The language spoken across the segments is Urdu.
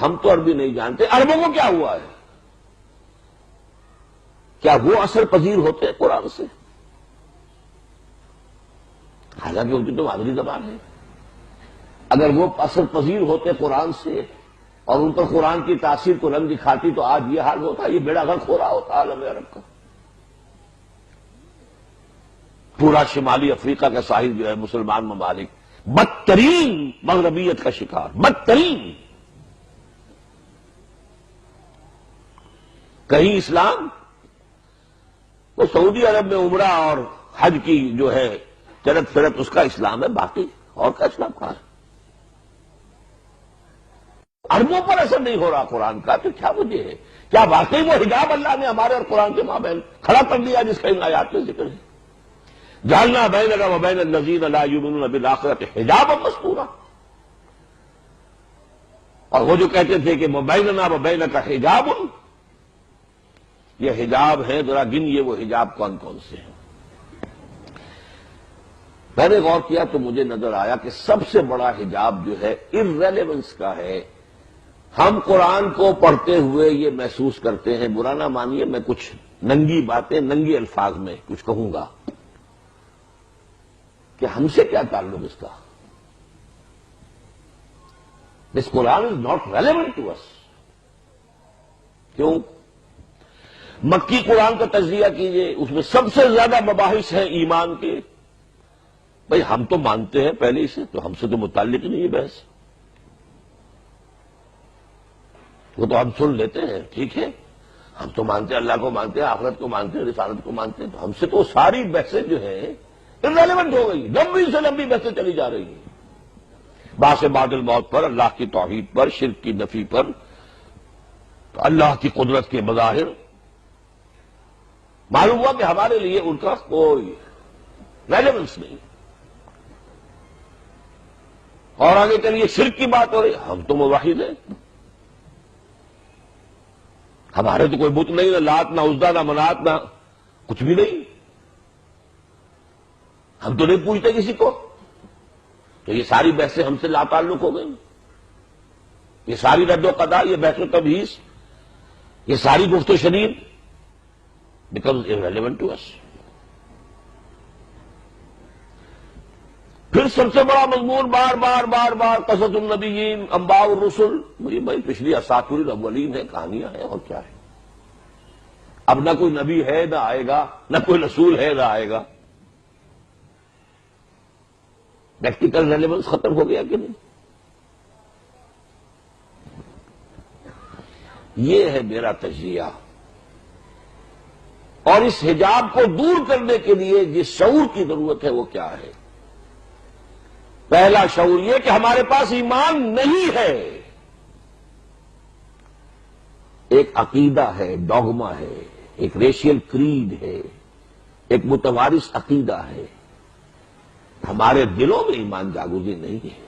ہم تو عربی نہیں جانتے، عربوں کو کیا ہوا ہے؟ کیا وہ اثر پذیر ہوتے ہیں قرآن سے؟ حالانکہ ان کی تو مادری زبان ہے۔ اگر وہ اثر پذیر ہوتے قرآن سے اور ان پر قرآن کی تاثیر کو رنگ دکھاتی تو آج یہ حال ہوتا، یہ بیڑا غرق ہو رہا ہوتا عالم عرب کا۔ پورا شمالی افریقہ کا ساحل جو ہے مسلمان ممالک بدترین مغربیت کا شکار، بدترین۔ کہیں اسلام، وہ سعودی عرب میں عمرہ اور حج کی جو ہے چلت پھرت اس کا اسلام ہے، باقی اور کا اسلام کہاں ہے؟ عربوں پر اثر نہیں ہو رہا قرآن کا، تو کیا وجہ ہے؟ کیا واقعی وہ حجاب اللہ نے ہمارے اور قرآن کے مابین کھڑا کر دیا جس کا ان آیات میں ذکر ہے؟ جعلنا بیننا وبین الذین لا یؤمنون بالآخرۃ حجابا مستورا۔ اور وہ جو کہتے تھے کہ وبیننا وبینک حجاب، یہ حجاب ہے، ذرا گنیے وہ حجاب کون کون سے ہیں۔ میں نے غور کیا تو مجھے نظر آیا کہ سب سے بڑا حجاب جو ہے ارریلیونس کا ہے۔ ہم قرآن کو پڑھتے ہوئے یہ محسوس کرتے ہیں، برا نہ مانیے میں کچھ ننگی باتیں ننگے الفاظ میں کچھ کہوں گا، کہ ہم سے کیا تعلق اس کا؟ دس قرآن از ناٹ ریلیونٹ ٹو اس۔ کیوں؟ مکی قرآن کا تجزیہ کیجئے، اس میں سب سے زیادہ مباحث ہیں ایمان کے۔ بھئی ہم تو مانتے ہیں پہلے ہی سے، تو ہم سے تو متعلق ہی نہیں ہے بحث، وہ تو ہم سن لیتے ہیں، ٹھیک ہے، ہم تو مانتے ہیں، اللہ کو مانتے ہیں، آخرت کو مانتے ہیں، رسالت کو مانتے ہیں، تو ہم سے تو ساری بحثیں جو ہیں ارریلیونٹ ہو گئی، لمبی سے لمبی بحثیں چلی جا رہی ہیں، بعث بعد الموت پر، اللہ کی توحید پر، شرک کی نفی پر، اللہ کی قدرت کے مظاہر۔ معلوم ہوا کہ ہمارے لیے ان کا کوئی ریلیونس نہیں۔ اور آگے چلیے شرک کی بات ہو رہی، ہم تو موحد ہیں، ہمارے تو کوئی بت نہیں، نہ لات نہ عزا نہ منات نہ کچھ بھی نہیں، ہم تو نہیں پوچھتے کسی کو۔ تو یہ ساری بحثیں ہم سے لا تعلق ہو گئی، یہ ساری رد و قضا، یہ بحث و تبحیث، یہ ساری گفت و شنید بیکمز irrelevant to us۔ پھر سب سے بڑا مضمون بار بار بار بار قصص النبیین، انباء الرسل، یہ بھائی پچھلی اساطیر الاولین ہے، کہانیاں ہیں، اور کیا ہے؟ اب نہ کوئی نبی ہے نہ آئے گا، نہ کوئی رسول ہے نہ آئے گا، پریکٹیکل ریلیونس ختم ہو گیا کہ نہیں؟ یہ ہے میرا تجزیہ۔ اور اس حجاب کو دور کرنے کے لیے جس شعور کی ضرورت ہے وہ کیا ہے؟ پہلا شعور یہ کہ ہمارے پاس ایمان نہیں ہے، ایک عقیدہ ہے، ڈوگما ہے، ایک ریشیل کریڈ ہے، ایک متوارث عقیدہ ہے، ہمارے دلوں میں ایمان جاگوزی نہیں ہے۔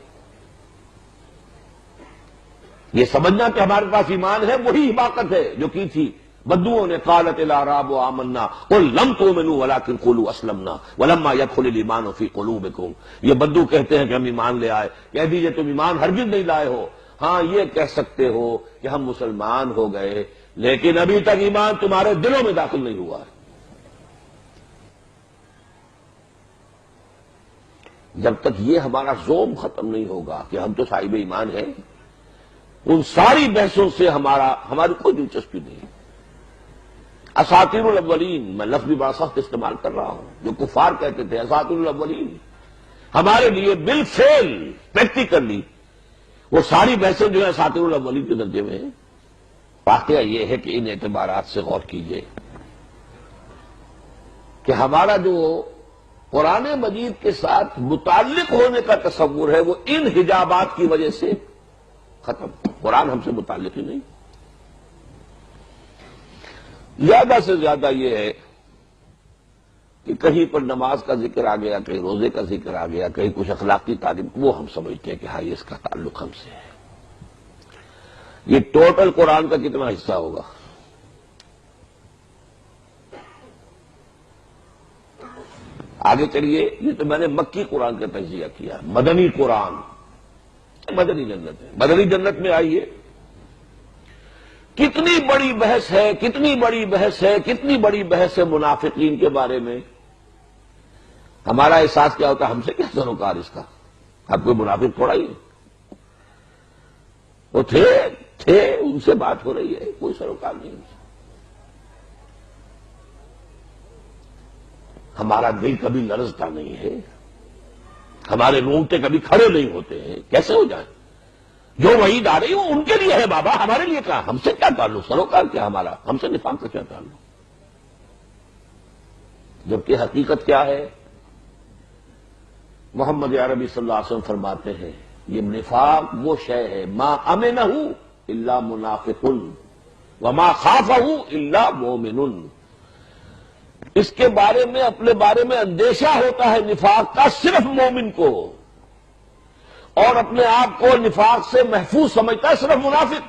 یہ سمجھنا کہ ہمارے پاس ایمان ہے وہی حماقت ہے جو کی تھی بدوؤں نے، قالت الاعراب آمنا قل لم تؤمنوا ولکن قولوا اسلمنا ولما يدخل الايمان في قلوبكم۔ یہ بدو کہتے ہیں کہ ہم ایمان لے آئے، کہہ دیجئے تم ایمان ہرگز نہیں لائے ہو، ہاں یہ کہہ سکتے ہو کہ ہم مسلمان ہو گئے لیکن ابھی تک ایمان تمہارے دلوں میں داخل نہیں ہوا ہے۔ جب تک یہ ہمارا زوم ختم نہیں ہوگا کہ ہم تو صاحب ایمان ہیں، ان ساری بحثوں سے ہماری کوئی دلچسپی نہیں۔ اساطیر الاولین، میں لفظ بھی بڑا سخت استعمال کر رہا ہوں، جو کفار کہتے تھے اساطیر الاولین، ہمارے لیے بالفعل پریکٹیکلی وہ ساری بحثیں جو ہے اساطیر الاولین کے درجے میں ہیں۔ واقعہ یہ ہے کہ ان اعتبارات سے غور کیجئے کہ ہمارا جو قرآن مجید کے ساتھ متعلق ہونے کا تصور ہے وہ ان حجابات کی وجہ سے ختم۔ قرآن ہم سے متعلق ہی نہیں۔ زیادہ سے زیادہ یہ ہے کہ کہیں پر نماز کا ذکر آ گیا، کہیں روزے کا ذکر آ گیا، کہیں کچھ اخلاقی تعلیم، وہ ہم سمجھتے ہیں کہ ہاں یہ اس کا تعلق ہم سے ہے۔ یہ ٹوٹل قرآن کا کتنا حصہ ہوگا؟ آگے چلیے، یہ تو میں نے مکی قرآن کا تجزیہ کیا، مدنی قرآن، مدنی جنت ہے، مدنی جنت میں آئیے کتنی بڑی بحث ہے، کتنی بڑی بحث ہے، کتنی بڑی بحث ہے منافقین کے بارے میں. ہمارا احساس کیا ہوتا ہے؟ ہم سے کیا سروکار اس کا؟ اب کوئی منافق تھوڑا ہی ہے. وہ تھے ان سے بات ہو رہی ہے، کوئی سروکار نہیں ان سے. ہمارا دل کبھی لرزتا نہیں ہے، ہمارے رونگٹے کبھی کھڑے نہیں ہوتے ہیں. کیسے ہو جائیں؟ جو وعید آ رہی وہ ان کے لیے ہے بابا، ہمارے لیے کیا؟ ہم سے کیا تعلق؟ سروکار کیا ہمارا؟ ہم سے نفاق کا کیا تعلق؟ جبکہ حقیقت کیا ہے؟ محمد عربی صلی اللہ علیہ وسلم فرماتے ہیں یہ نفاق وہ شے ہے ما امنہ الا منافق وما خافہ الا مومن. اس کے بارے میں، اپنے بارے میں اندیشہ ہوتا ہے نفاق کا صرف مومن کو، اور اپنے آپ کو نفاق سے محفوظ سمجھتا ہے صرف منافق.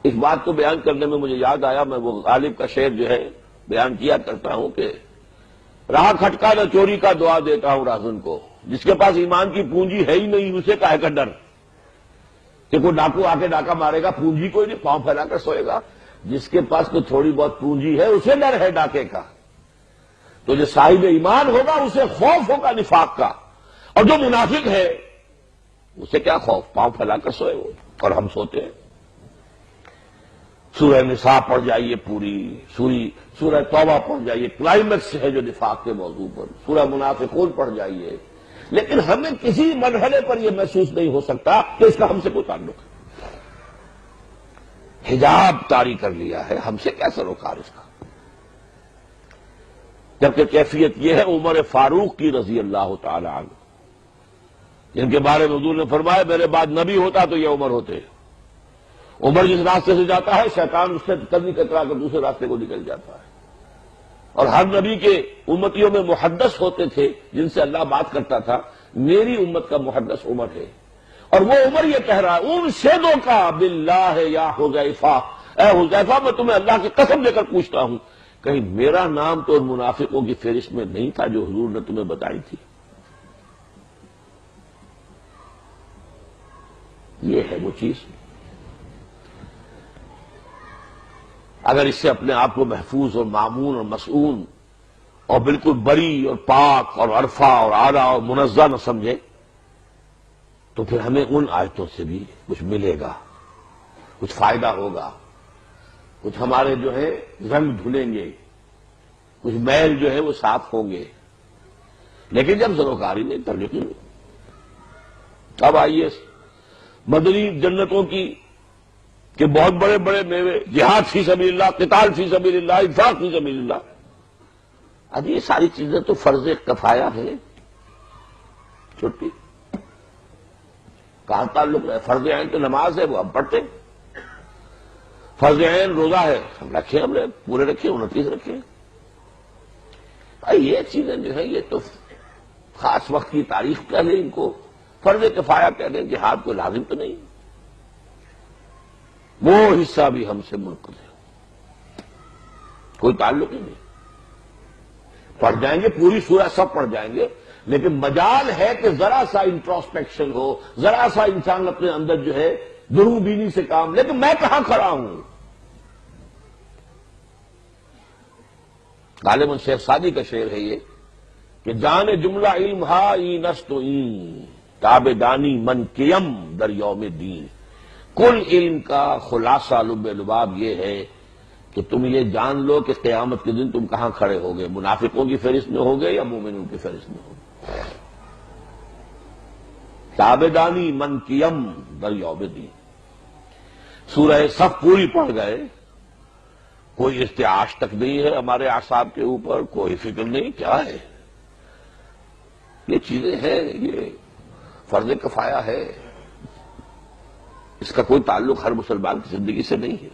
اس بات کو بیان کرنے میں مجھے یاد آیا، میں وہ غالب کا شعر جو ہے بیان کیا کرتا ہوں کہ راہ کھٹکا نہ چوری کا دعا دیتا ہوں راہزن کو. جس کے پاس ایمان کی پونجی ہے ہی نہیں اسے کاہے کا ڈر کہ کوئی ڈاکو آ کے ڈاکہ مارے گا، پونجی کوئی نہیں، پاؤں پھیلا کر سوئے گا. جس کے پاس کوئی تھوڑی بہت پونجی ہے اسے ڈر ہے ڈاکے کا. تو جو صاحب ایمان ہوگا اسے خوف ہوگا نفاق کا، اور جو منافق ہے اسے کیا خوف؟ پاؤں پھیلا کر سوئے وہ، اور ہم سوتے ہیں. سورہ نساء پڑھ جائیے پوری، سورہ توبہ پڑھ جائیے، کلائمیکس ہے جو نفاق کے موضوع پر. سورہ منافقون پڑھ جائیے. لیکن ہمیں کسی مرحلے پر یہ محسوس نہیں ہو سکتا کہ اس کا ہم سے کوئی تعلق ہے. حجاب طاری کر لیا ہے، ہم سے کیا سروکار اس کا؟ جبکہ کیفیت یہ ہے عمر فاروق کی رضی اللہ تعالی عنہ، جن کے بارے میں حضور نے فرمایا میرے بعد نبی ہوتا تو یہ عمر ہوتے. عمر جس راستے سے جاتا ہے شیطان اس سے قدمی کترا کر دوسرے راستے کو نکل جاتا ہے. اور ہر نبی کے امتیوں میں محدث ہوتے تھے جن سے اللہ بات کرتا تھا. میری امت کا محدث عمر ہے، اور وہ عمر یہ کہہ رہا ہے ان شیدوں کا باللہ یا حذیفہ، اے حذیفہ میں تمہیں اللہ کی قسم دے کر پوچھتا ہوں کہیں میرا نام تو ان منافقوں کی فہرست میں نہیں تھا جو حضور نے تمہیں بتائی تھی. یہ ہے وہ چیز. اگر اس سے اپنے آپ کو محفوظ اور معمون اور مسعون اور بالکل بری اور پاک اور عرفہ اور اعلیٰ اور منزہ نہ سمجھے تو پھر ہمیں ان آیتوں سے بھی کچھ ملے گا، کچھ فائدہ ہوگا، کچھ ہمارے جو ہے رنگ دھلیں گے، کچھ میل جو ہے وہ صاف ہوں گے. لیکن جب سروکاری نہیں، ترجیحی نہیں. اب آئیے مدنی جنتوں کی کہ بہت بڑے بڑے میوے، جہاد فی سبیل اللہ، قتال فی سبیل اللہ، انفاق فی سبیل اللہ. اب یہ ساری چیزیں تو فرض کفایہ ہے. چھٹی کہاں تعلق ہے؟ فرض عین تو نماز ہے، وہ ہم پڑھتے. فرض عین روزہ ہے، ہم رکھے، ہم نے پورے رکھے، 29 رکھے. یہ چیزیں جو ہیں یہ تو خاص وقت کی تاریخ کہہ لیں، ان کو فرض کفایہ کہہ لیں. جہاد کو لازم تو نہیں، وہ حصہ بھی ہم سے منقطع ہے، کوئی تعلق ہی نہیں. پڑھ جائیں گے پوری سورہ سب پڑھ جائیں گے، لیکن مجال ہے کہ ذرا سا انٹروسپیکشن ہو، ذرا سا انسان اپنے اندر جو ہے درو بینی سے کام. لیکن میں کہاں کھڑا ہوں؟ غالباً شیخ سعدی کا شعر ہے یہ کہ جان جملہ علم ہا ای نست این تاب دانی من کیم در یوم دین. کل علم کا خلاصہ لب لباب یہ ہے کہ تم یہ جان لو کہ قیامت کے دن تم کہاں کھڑے ہوگے، منافقوں کی فہرست میں ہوگے یا مومنوں کی فہرست میں ہوگے. تابدانی من کیم در یوم دین. سورہ صف پوری پڑھ گئے، کوئی ارتعاش تک نہیں ہے ہمارے اعصاب کے اوپر، کوئی فکر نہیں کیا ہے. یہ چیزیں ہیں، یہ فرض کفایہ ہے، اس کا کوئی تعلق ہر مسلمان کی زندگی سے نہیں ہے.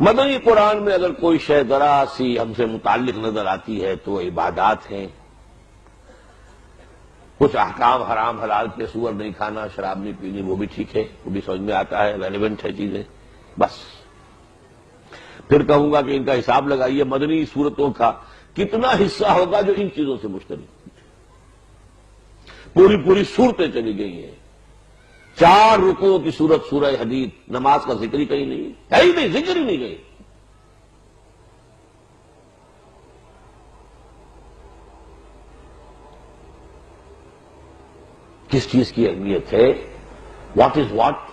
مدنی قرآن میں اگر کوئی شے ذرا سی ہم سے متعلق نظر آتی ہے تو عبادات ہیں. کچھ احکام حرام حلال کے، سور نہیں کھانا، شراب نہیں پینی، وہ بھی ٹھیک ہے، وہ بھی سمجھ میں آتا ہے، ریلیونٹ ہے چیزیں. بس پھر کہوں گا کہ ان کا حساب لگائیے مدنی صورتوں کا کتنا حصہ ہوگا جو ان چیزوں سے مشترک. پوری صورتیں چلی گئی ہیں. 4 رکوعوں کی صورت سورہ حدید، نماز کا ذکر ہی کہیں نہیں ہے ہی نہیں، ذکر ہی نہیں گئی. کس چیز کی اہمیت ہے؟ What is what?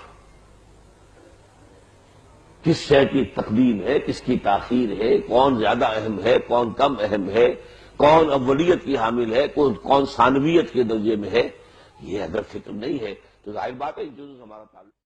کس شے کی تقدیم ہے، کس کی تاخیر ہے، کون زیادہ اہم ہے، کون کم اہم ہے، کون اولیت کی حامل ہے، کون ثانویت کے درجے میں ہے، یہ اگر فکر نہیں ہے تو ظاہر بات ہے ان چیزوں سے ہمارا تعلق